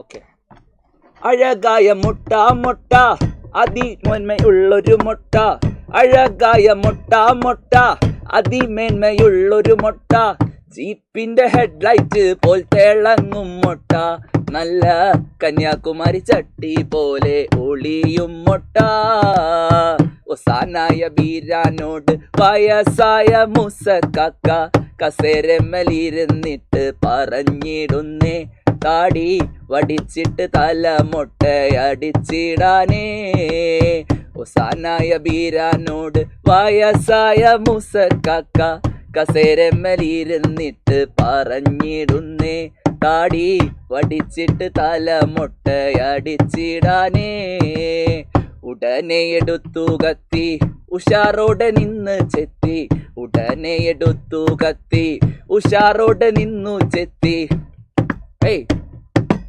Okay. അഴകായ മുട്ട മുട്ട അതിമേന്മയുള്ളൊരു മുട്ട, അഴകായ മുട്ട മുട്ട അതിമേന്മയുള്ളൊരു മുട്ട, ജീപ്പിന്റെ ഹെഡ്ലൈറ്റ് പോൽ തിളങ്ങും മുട്ട, നല്ല കന്യാകുമാരി ചട്ടി പോലെ ഒളിയും മുട്ട. ഒസാനായ ബീരാനോട് വയസ്സായ മൂസക്കാക്ക കസേരമ്മലിരുന്നിട്ട് പറഞ്ഞിടുന്നേ, താടി വടിച്ചിട്ട് തലമൊട്ടയടിച്ചിടാനേ. ഒസാനായ ബീരാനോട് വയസ്സായ മൂസക്കാക്ക കസേരമ്മലിരുന്നിട്ട് പറഞ്ഞിടുന്നേ, താടി വടിച്ചിട്ട് തലമൊട്ടയടിച്ചിടാനേ. ഉടനെ എടുത്തു കത്തി ഉഷാറോടെ നിന്ന് ചെത്തി, ഉടനെ എടുത്തു കത്തി ഉഷാറോടെ നിന്നു ചെത്തി.